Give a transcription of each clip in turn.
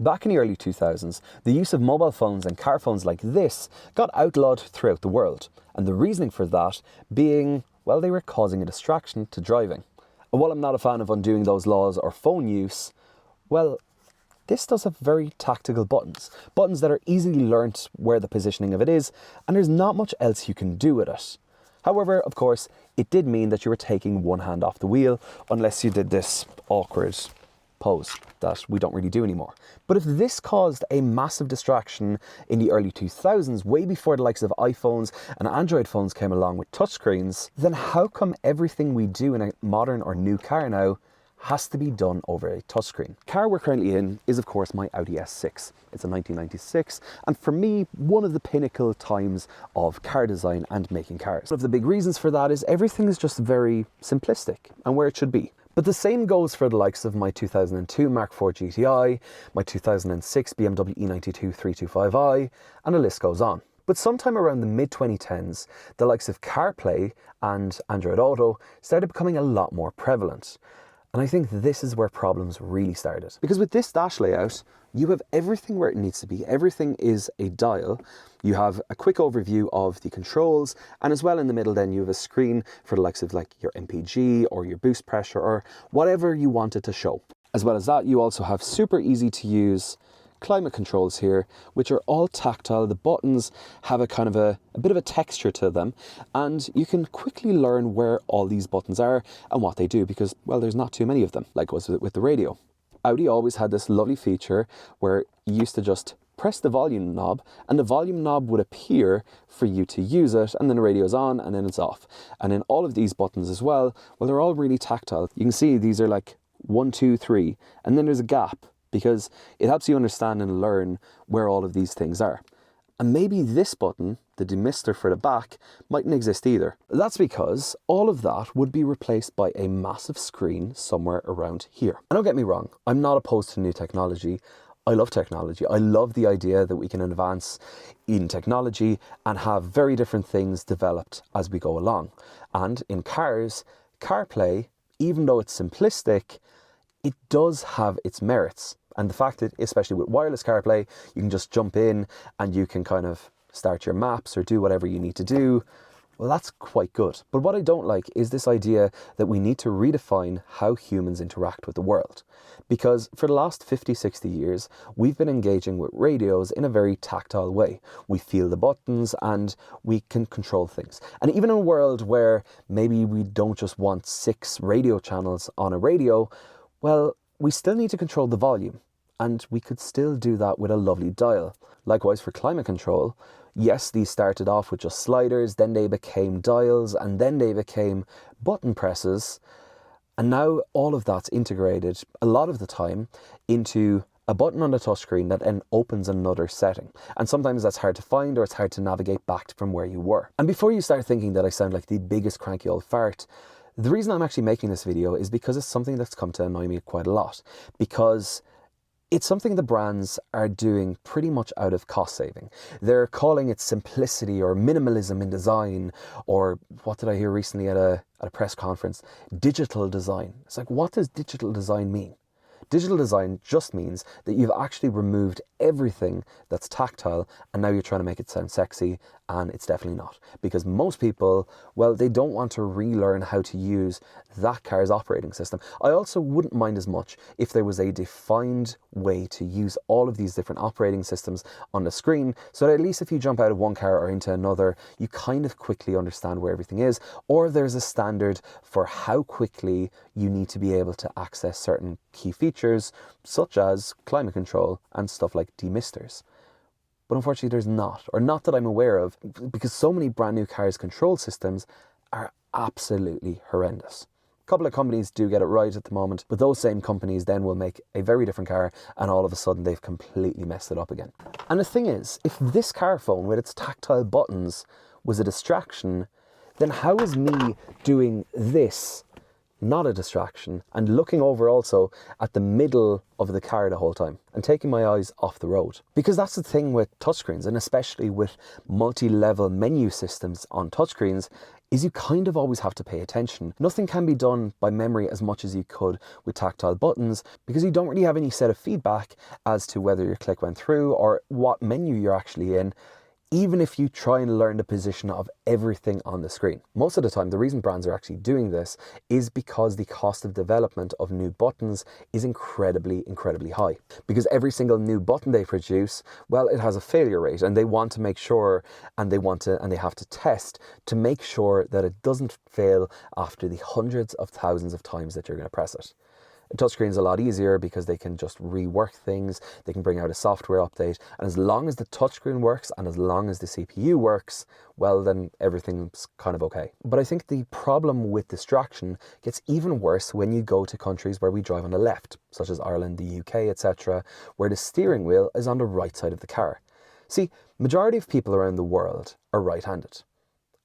Back in the early 2000s, the use of mobile phones and car phones like this got outlawed throughout the world, and the reasoning for that being, well, they were causing a distraction to driving. And while I'm not a fan of undoing those laws or phone use, well, this does have very tactical buttons that are easily learnt where the positioning of it is, and there's not much else you can do with it. However, of course, it did mean that you were taking one hand off the wheel, unless you did this awkward pose that we don't really do anymore. But if this caused a massive distraction in the early 2000s, way before the likes of iPhones and Android phones came along with touchscreens, then how come everything we do in a modern or new car now has to be done over a touchscreen? The car we're currently in is of course my Audi S6. It's a 1996, and for me, one of the pinnacle times of car design and making cars. One of the big reasons for that is everything is just very simplistic and where it should be. But the same goes for the likes of my 2002 Mark IV GTI, my 2006 BMW E92 325i, and the list goes on. But sometime around the mid-2010s, the likes of CarPlay and Android Auto started becoming a lot more prevalent. And I think this is where problems really started. Because with this dash layout, you have everything where it needs to be. Everything is a dial. You have a quick overview of the controls, and as well in the middle then you have a screen for the likes of like your MPG or your boost pressure or whatever you want it to show. As well as that, you also have super easy to use climate controls here, which are all tactile. The buttons have a kind of a bit of a texture to them, and you can quickly learn where all these buttons are and what they do because, well, there's not too many of them, like was with the radio. Audi always had this lovely feature where you used to just press the volume knob and the volume knob would appear for you to use it, and then the radio's on and then it's off. And then all of these buttons as well, well, they're all really tactile. You can see these are like 1, 2, 3, and then there's a gap, because it helps you understand and learn where all of these things are. And maybe this button, the demister for the back, mightn't exist either. That's because all of that would be replaced by a massive screen somewhere around here. And don't get me wrong, I'm not opposed to new technology. I love technology. I love the idea that we can advance in technology and have very different things developed as we go along. And in cars, CarPlay, even though it's simplistic, it does have its merits. And the fact that, especially with wireless CarPlay, you can just jump in and you can kind of start your maps or do whatever you need to do, well, that's quite good. But what I don't like is this idea that we need to redefine how humans interact with the world. Because for the last 50, 60 years, we've been engaging with radios in a very tactile way. We feel the buttons and we can control things. And even in a world where maybe we don't just want 6 radio channels on a radio, well, we still need to control the volume, and we could still do that with a lovely dial. Likewise for climate control, yes, these started off with just sliders, then they became dials, and then they became button presses, and now all of that's integrated a lot of the time into a button on the touchscreen that then opens another setting. And sometimes that's hard to find, or it's hard to navigate back from where you were. And before you start thinking that I sound like the biggest cranky old fart, the reason I'm actually making this video is because it's something that's come to annoy me quite a lot, because it's something the brands are doing pretty much out of cost saving. They're calling it simplicity or minimalism in design, or what did I hear recently at a press conference? Digital design. It's like, what does digital design mean? Digital design just means that you've actually removed everything that's tactile and now you're trying to make it sound sexy, and it's definitely not. Because most people, well, they don't want to relearn how to use that car's operating system. I also wouldn't mind as much if there was a defined way to use all of these different operating systems on the screen, so that at least if you jump out of one car or into another, you kind of quickly understand where everything is, or there's a standard for how quickly you need to be able to access certain key features, such as climate control and stuff like demisters. But unfortunately there's not, or not that I'm aware of, because so many brand new cars' control systems are absolutely horrendous. A couple of companies do get it right at the moment, but those same companies then will make a very different car and all of a sudden they've completely messed it up again. And the thing is, if this Carphone with its tactile buttons was a distraction, then how is me doing this not a distraction, and looking over also at the middle of the car the whole time and taking my eyes off the road. Because that's the thing with touchscreens, and especially with multi-level menu systems on touchscreens, is you kind of always have to pay attention. Nothing can be done by memory as much as you could with tactile buttons, because you don't really have any set of feedback as to whether your click went through or what menu you're actually in, even if you try and learn the position of everything on the screen. Most of the time, the reason brands are actually doing this is because the cost of development of new buttons is incredibly high. Because every single new button they produce, well, it has a failure rate, and they want to make sure, and they have to test to make sure that it doesn't fail after the hundreds of thousands of times that you're going to press it. A touchscreen is a lot easier because they can just rework things, they can bring out a software update, and as long as the touchscreen works and as long as the CPU works, well, then everything's kind of okay. But I think the problem with distraction gets even worse when you go to countries where we drive on the left, such as Ireland, the UK, etc., where the steering wheel is on the right side of the car. See, majority of people around the world are right-handed,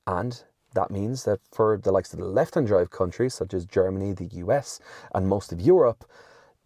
and that means that for the likes of the left-hand drive countries, such as Germany, the US, and most of Europe,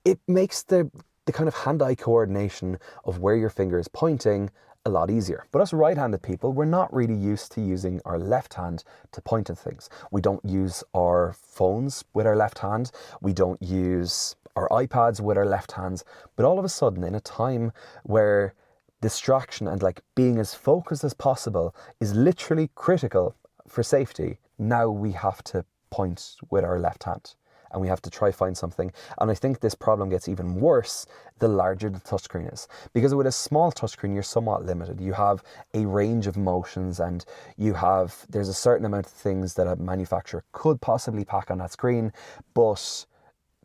it makes the kind of hand-eye coordination of where your finger is pointing a lot easier. But us right-handed people, we're not really used to using our left hand to point at things. We don't use our phones with our left hand. We don't use our iPads with our left hands. But all of a sudden, in a time where distraction and like being as focused as possible is literally critical for safety, now we have to point with our left hand and we have to try find something. And I think this problem gets even worse the larger the touchscreen is, because with a small touchscreen you're somewhat limited. You have a range of motions, and there's a certain amount of things that a manufacturer could possibly pack on that screen, but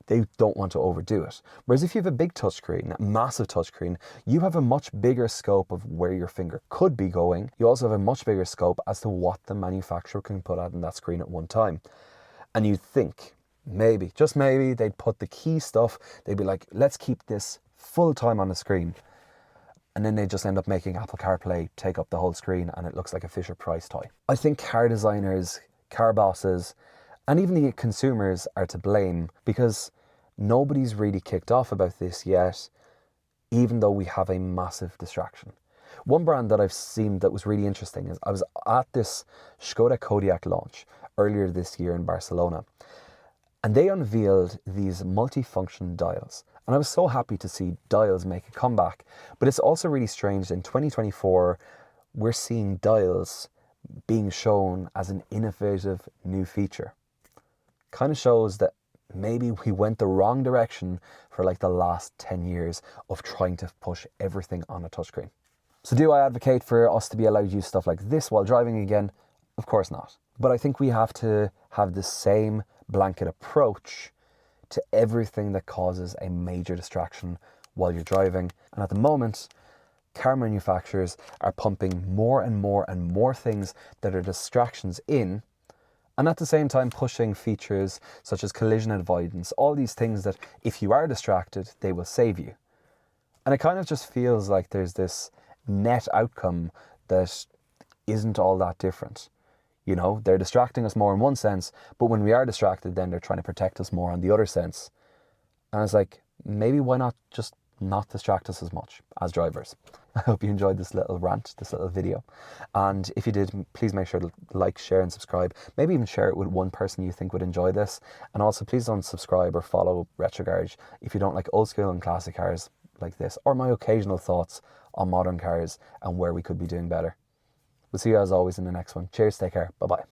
they don't want to overdo it. Whereas if you have a big touchscreen, a massive touchscreen, you have a much bigger scope of where your finger could be going. You also have a much bigger scope as to what the manufacturer can put out on that screen at one time. And you'd think, maybe, just maybe, they'd put the key stuff, they'd be like, let's keep this full time on the screen. And then they just end up making Apple CarPlay take up the whole screen and it looks like a Fisher-Price toy. I think car designers, car bosses, and even the consumers are to blame, because nobody's really kicked off about this yet, even though we have a massive distraction. One brand that I've seen that was really interesting is I was at this Skoda Kodiaq launch earlier this year in Barcelona, and they unveiled these multifunction dials. And I was so happy to see dials make a comeback, but it's also really strange in 2024, we're seeing dials being shown as an innovative new feature. Kind of shows that maybe we went the wrong direction for like the last 10 years of trying to push everything on a touchscreen. So do I advocate for us to be allowed to use stuff like this while driving again? Of course not. But I think we have to have the same blanket approach to everything that causes a major distraction while you're driving. And at the moment, car manufacturers are pumping more and more things that are distractions in, and at the same time pushing features such as collision avoidance, all these things that if you are distracted, they will save you. And it kind of just feels like there's this net outcome that isn't all that different. You know, they're distracting us more in one sense, but when we are distracted, then they're trying to protect us more on the other sense. And it's like, maybe why not just not distract us as much as drivers? I hope you enjoyed this little rant, this little video. And if you did, please make sure to like, share and subscribe. Maybe even share it with one person you think would enjoy this. And also please don't subscribe or follow Retro Garage if you don't like old school and classic cars like this, or my occasional thoughts on modern cars and where we could be doing better. We'll see you as always in the next one. Cheers, take care, bye-bye.